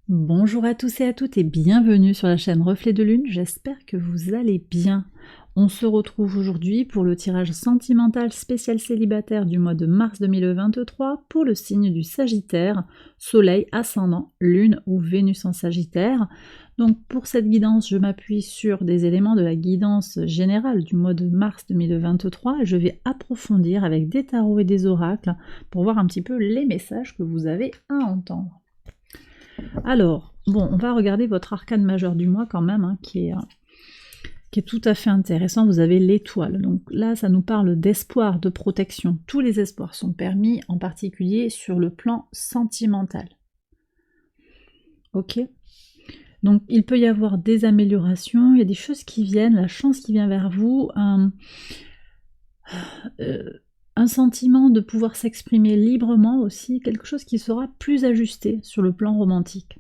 Bonjour à tous et à toutes et bienvenue sur la chaîne Reflet de Lune, j'espère que vous allez bien. On se retrouve aujourd'hui pour le tirage sentimental spécial célibataire du mois de mars 2023 pour le signe du Sagittaire, Soleil, Ascendant, Lune ou Vénus en Sagittaire. Donc pour cette guidance, je m'appuie sur des éléments de la guidance générale du mois de mars 2023 et je vais approfondir avec des tarots et des oracles pour voir un petit peu les messages que vous avez à entendre. Alors, bon, on va regarder votre arcane majeur du mois quand même, hein, qui est tout à fait intéressant. Vous avez l'étoile. Donc là, ça nous parle d'espoir, de protection. Tous les espoirs sont permis, en particulier sur le plan sentimental. Ok ? Donc il peut y avoir des améliorations, il y a des choses qui viennent, la chance qui vient vers vous, un sentiment de pouvoir s'exprimer librement aussi, quelque chose qui sera plus ajusté sur le plan romantique.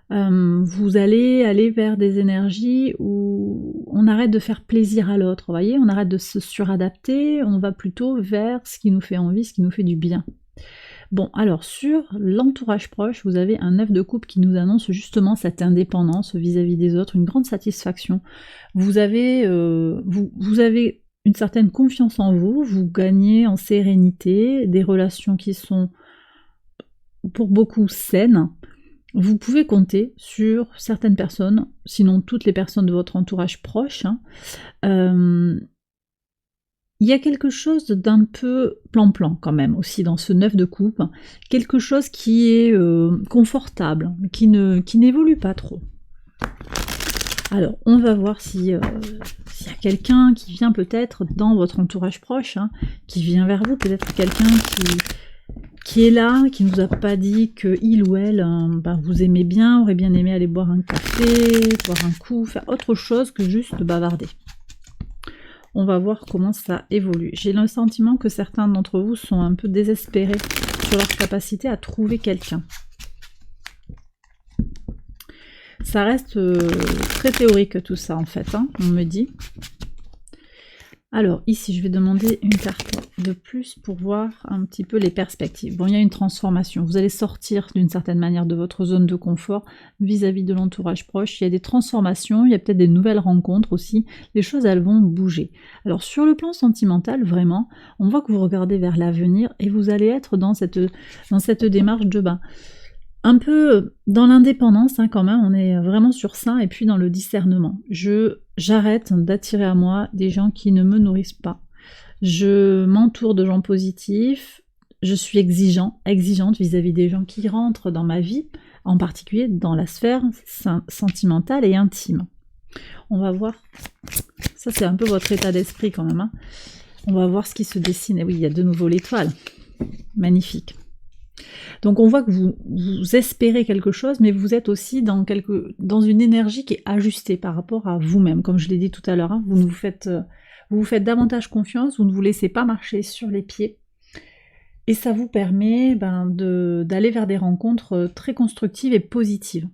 Vous allez aller vers des énergies où on arrête de faire plaisir à l'autre, vous voyez, on arrête de se suradapter, on va plutôt vers ce qui nous fait envie, ce qui nous fait du bien. Bon, alors sur l'entourage proche, vous avez un 9 de coupe qui nous annonce justement cette indépendance vis-à-vis des autres, une grande satisfaction. Vous avez une certaine confiance en vous, vous gagnez en sérénité, des relations qui sont pour beaucoup saines. Vous pouvez compter sur certaines personnes, sinon toutes les personnes de votre entourage proche. Il y a quelque chose d'un peu plan-plan quand même aussi dans ce 9 de coupe, quelque chose qui est confortable, qui n'évolue pas trop. Alors, on va voir s'il y a quelqu'un qui vient peut-être dans votre entourage proche, hein, qui vient vers vous, peut-être quelqu'un qui est là, qui ne vous a pas dit qu'il ou elle vous aimez bien, aurait bien aimé aller boire un café, boire un coup, faire autre chose que juste bavarder. On va voir comment ça évolue. J'ai le sentiment que certains d'entre vous sont un peu désespérés sur leur capacité à trouver quelqu'un. Ça reste très théorique tout ça en fait, hein, on me dit. Alors ici je vais demander une carte de plus pour voir un petit peu les perspectives. Bon, il y a une transformation, vous allez sortir d'une certaine manière de votre zone de confort vis-à-vis de l'entourage proche, il y a des transformations, il y a peut-être des nouvelles rencontres aussi, les choses elles vont bouger. Alors sur le plan sentimental, vraiment, on voit que vous regardez vers l'avenir et vous allez être dans cette démarche de un peu dans l'indépendance, hein, quand même, on est vraiment sur ça, et puis dans le discernement. J'arrête d'attirer à moi des gens qui ne me nourrissent pas. Je m'entoure de gens positifs, je suis exigeante vis-à-vis des gens qui rentrent dans ma vie, en particulier dans la sphère sentimentale et intime. On va voir, ça c'est un peu votre état d'esprit quand même, hein. On va voir ce qui se dessine, et oui, il y a de nouveau l'étoile, magnifique. Donc on voit que vous espérez quelque chose, mais vous êtes aussi dans une énergie qui est ajustée par rapport à vous-même. Comme je l'ai dit tout à l'heure, hein, vous vous faites davantage confiance, vous ne vous laissez pas marcher sur les pieds. Et ça vous permet d'aller vers des rencontres très constructives et positives.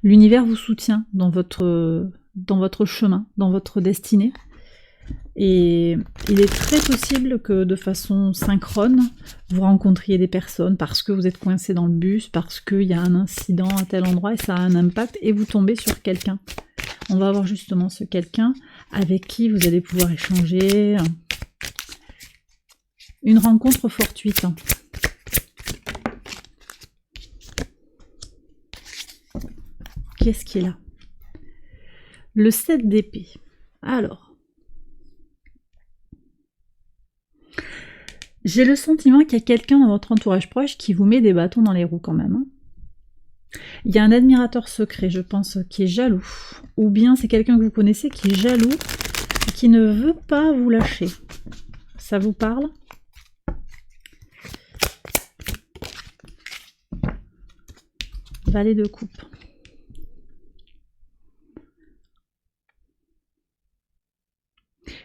L'univers vous soutient dans votre chemin, dans votre destinée. Et il est très possible que de façon synchrone, vous rencontriez des personnes parce que vous êtes coincé dans le bus, parce qu'il y a un incident à tel endroit et ça a un impact, et vous tombez sur quelqu'un. On va voir justement ce quelqu'un avec qui vous allez pouvoir échanger. Une rencontre fortuite. Qu'est-ce qui est là? Le 7 d'épée. Alors, j'ai le sentiment qu'il y a quelqu'un dans votre entourage proche qui vous met des bâtons dans les roues quand même. Hein. Il y a un admirateur secret, je pense, qui est jaloux. Ou bien c'est quelqu'un que vous connaissez qui est jaloux et qui ne veut pas vous lâcher. Ça vous parle? Valet de coupe.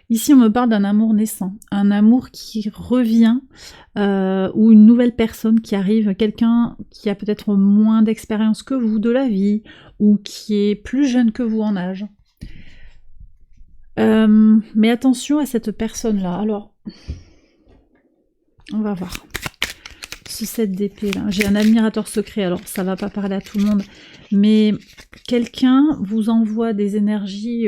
Ici, on me parle d'un amour naissant, un amour qui revient, ou une nouvelle personne qui arrive, quelqu'un qui a peut-être moins d'expérience que vous de la vie, ou qui est plus jeune que vous en âge. Mais attention à cette personne-là. Alors, on va voir. ce 7 d'épée là. J'ai un admirateur secret, alors ça va pas parler à tout le monde, mais quelqu'un vous envoie des énergies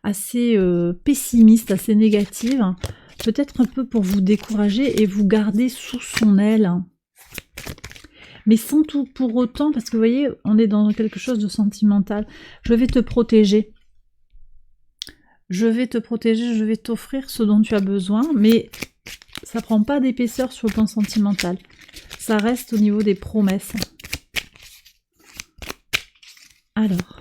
assez pessimistes, assez négatives, peut-être un peu pour vous décourager et vous garder sous son aile. Mais sans tout pour autant, parce que vous voyez, on est dans quelque chose de sentimental. Je vais te protéger. Je vais te protéger, je vais t'offrir ce dont tu as besoin, mais ça prend pas d'épaisseur sur le plan sentimental. Ça reste au niveau des promesses. Alors.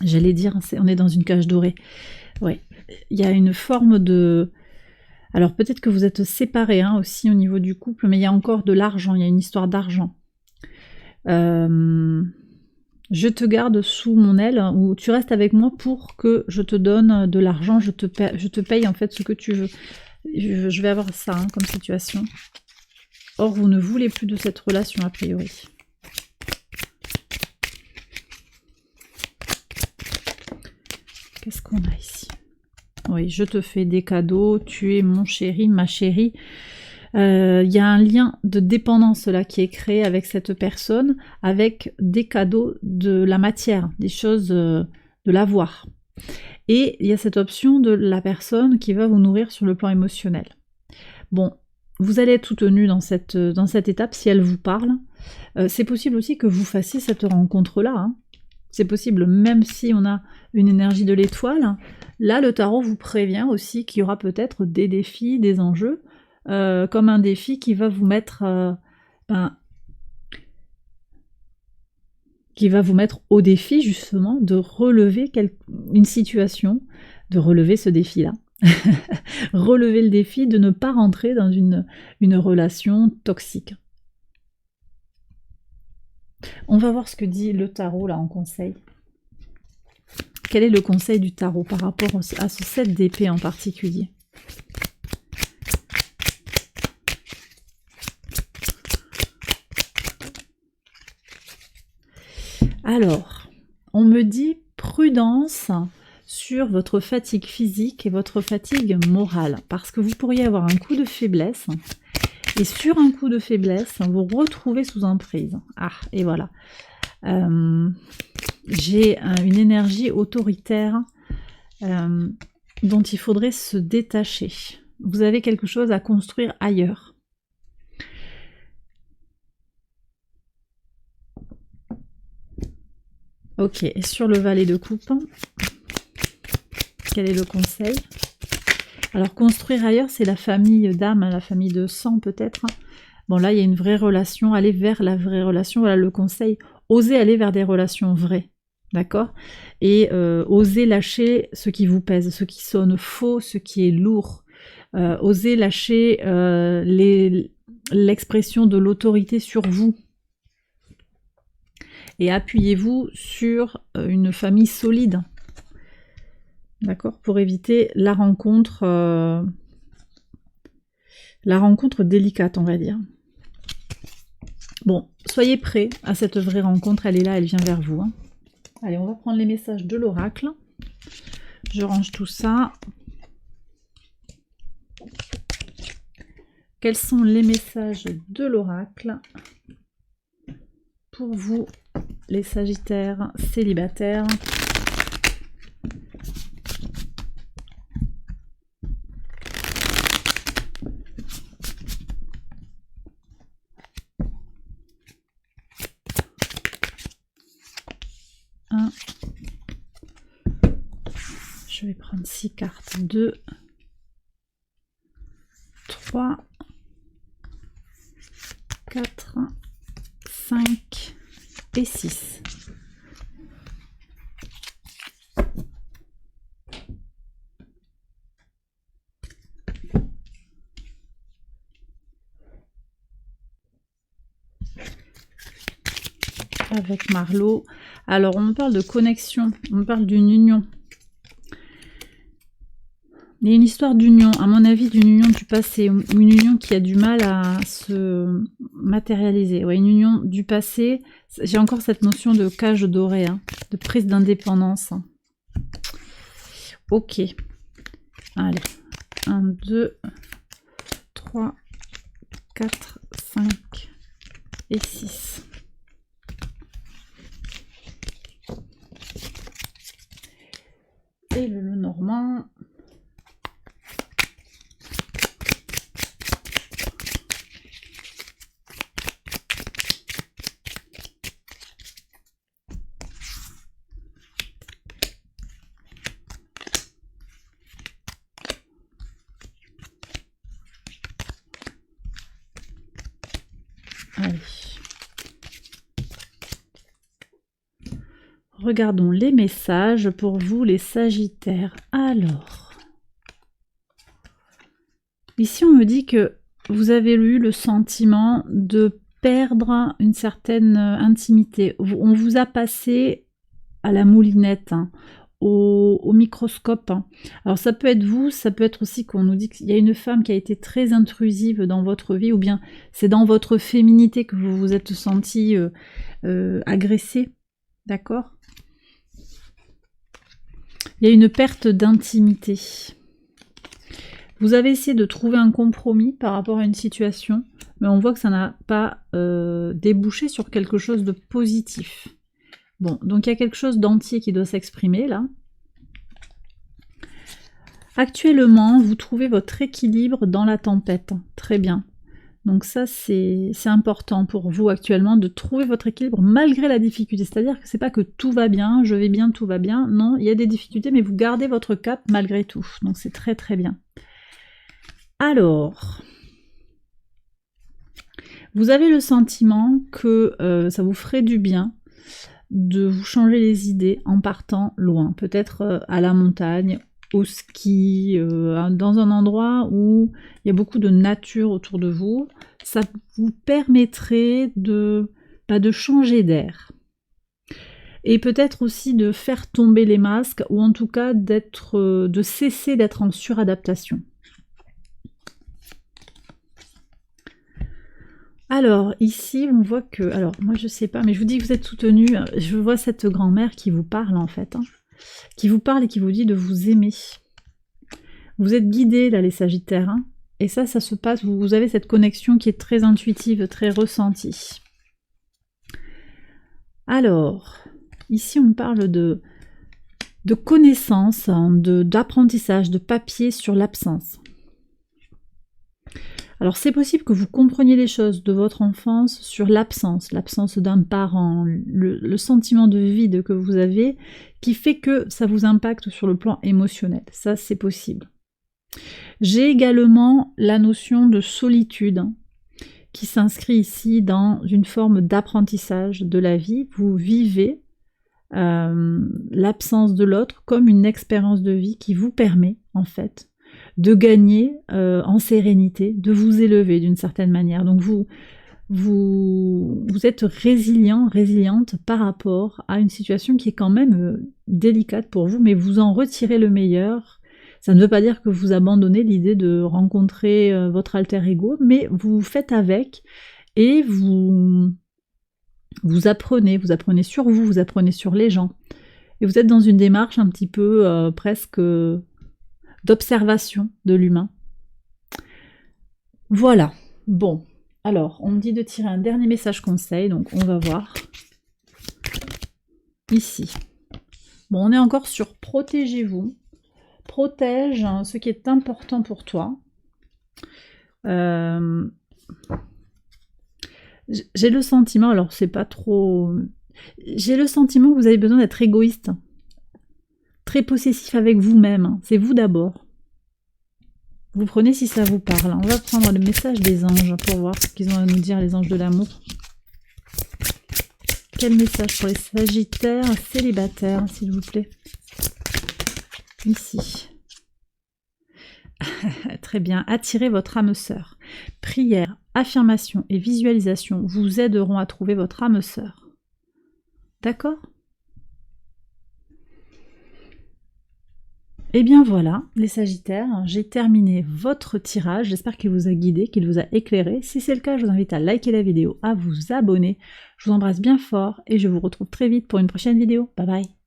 J'allais dire, on est dans une cage dorée. Ouais. Il y a une forme de... Alors peut-être que vous êtes séparés hein, aussi au niveau du couple, mais il y a encore de l'argent, il y a une histoire d'argent. Je te garde sous mon aile, ou tu restes avec moi pour que je te donne de l'argent, je te paye en fait ce que tu veux. Je vais avoir ça hein, comme situation. Or, vous ne voulez plus de cette relation a priori. Qu'est-ce qu'on a ici? Oui, je te fais des cadeaux, tu es mon chéri, ma chérie. Il y a un lien de dépendance là qui est créé avec cette personne, avec des cadeaux de la matière, des choses de l'avoir. Et il y a cette option de la personne qui va vous nourrir sur le plan émotionnel. Bon, vous allez être soutenu dans cette étape si elle vous parle. C'est possible aussi que vous fassiez cette rencontre-là. Hein. C'est possible, même si on a une énergie de l'étoile. Là, le tarot vous prévient aussi qu'il y aura peut-être des défis, des enjeux, comme un défi qui va vous mettre, au défi justement de relever une situation, de relever ce défi-là. Relever le défi de ne pas rentrer dans une relation toxique. On va voir ce que dit le tarot là en conseil. Quel est le conseil du tarot par rapport à ce 7 d'épée en particulier? Alors, on me dit prudence sur votre fatigue physique et votre fatigue morale, parce que vous pourriez avoir un coup de faiblesse, et sur un coup de faiblesse, vous retrouvez sous emprise. Ah, et voilà. J'ai une énergie autoritaire dont il faudrait se détacher. Vous avez quelque chose à construire ailleurs. Ok, et sur le valet de coupe, quel est le conseil? Alors construire ailleurs, c'est la famille d'âme, la famille de sang peut-être. Bon là, il y a une vraie relation, aller vers la vraie relation, voilà le conseil. Osez aller vers des relations vraies, d'accord? Et osez lâcher ce qui vous pèse, ce qui sonne faux, ce qui est lourd. Osez lâcher l'expression de l'autorité sur vous. Et appuyez-vous sur une famille solide, d'accord, pour éviter la rencontre délicate, on va dire. Bon, soyez prêts à cette vraie rencontre, elle est là, elle vient vers vous. Hein. Allez, on va prendre les messages de l'oracle. Je range tout ça. Quels sont les messages de l'oracle pour vous, les Sagittaires célibataires? Je vais prendre 6 cartes. 2, 3, 4, 5 et 6. Avec Marlo. Alors, on parle de connexion, on parle d'une union. Il y a une histoire d'union, à mon avis, d'une union du passé, une union qui a du mal à se matérialiser. Ouais, une union du passé, j'ai encore cette notion de cage dorée, hein, de prise d'indépendance. Ok, allez, 1, 2, 3, 4, 5 et 6. Et le Lenormand. Allez. Regardons les messages pour vous les Sagittaires. Alors, ici on me dit que vous avez eu le sentiment de perdre une certaine intimité. On vous a passé à la moulinette, hein, au microscope. Hein. Alors ça peut être vous, ça peut être aussi qu'on nous dit qu'il y a une femme qui a été très intrusive dans votre vie, ou bien c'est dans votre féminité que vous vous êtes senti agressé, d'accord? Il y a une perte d'intimité. Vous avez essayé de trouver un compromis par rapport à une situation, mais on voit que ça n'a pas débouché sur quelque chose de positif. Bon, donc il y a quelque chose d'entier qui doit s'exprimer là. Actuellement, vous trouvez votre équilibre dans la tempête. Très bien. Donc ça, c'est important pour vous actuellement de trouver votre équilibre malgré la difficulté. C'est-à-dire que c'est pas que tout va bien, je vais bien, tout va bien. Non, il y a des difficultés, mais vous gardez votre cap malgré tout. Donc c'est très très bien. Alors, vous avez le sentiment que ça vous ferait du bien de vous changer les idées en partant loin. Peut-être à la montagne, au ski, dans un endroit où il y a beaucoup de nature autour de vous. Ça vous permettrait de changer d'air. Et peut-être aussi de faire tomber les masques, ou en tout cas de cesser d'être en suradaptation. Alors, ici, on voit que... Alors, moi, je sais pas, mais je vous dis que vous êtes soutenu. Je vois cette grand-mère qui vous parle, en fait. Hein, qui vous parle et qui vous dit de vous aimer. Vous êtes guidés, là, les Sagittaires. Hein, et ça se passe... Vous avez cette connexion qui est très intuitive, très ressentie. Alors, ici, on me parle de connaissances, hein, d'apprentissage, de papier sur l'absence. Alors c'est possible que vous compreniez les choses de votre enfance sur l'absence d'un parent, le sentiment de vide que vous avez, qui fait que ça vous impacte sur le plan émotionnel. Ça, c'est possible. J'ai également la notion de solitude, hein, qui s'inscrit ici dans une forme d'apprentissage de la vie. Vous vivez l'absence de l'autre comme une expérience de vie qui vous permet, en fait, de gagner en sérénité, de vous élever d'une certaine manière. Donc vous êtes résiliente par rapport à une situation qui est quand même délicate pour vous, mais vous en retirez le meilleur. Ça ne veut pas dire que vous abandonnez l'idée de rencontrer votre alter ego, mais vous faites avec et vous apprenez sur vous, vous apprenez sur les gens. Et vous êtes dans une démarche un petit peu presque... d'observation de l'humain. Voilà. Bon. Alors, on me dit de tirer un dernier message conseil, donc on va voir. Ici. Bon, on est encore sur protégez-vous. Protège ce qui est important pour toi. J'ai le sentiment, alors c'est pas trop... J'ai le sentiment que vous avez besoin d'être égoïste. Très possessif avec vous-même, c'est vous d'abord. Vous prenez si ça vous parle. On va prendre le message des anges pour voir ce qu'ils ont à nous dire, les anges de l'amour. Quel message pour les Sagittaires célibataires, s'il vous plaît? Ici. Très bien, attirez votre âme sœur. Prière, affirmation et visualisation vous aideront à trouver votre âme sœur. D'accord ? Et bien voilà, les Sagittaires, j'ai terminé votre tirage. J'espère qu'il vous a guidé, qu'il vous a éclairé. Si c'est le cas, je vous invite à liker la vidéo, à vous abonner. Je vous embrasse bien fort et je vous retrouve très vite pour une prochaine vidéo. Bye bye.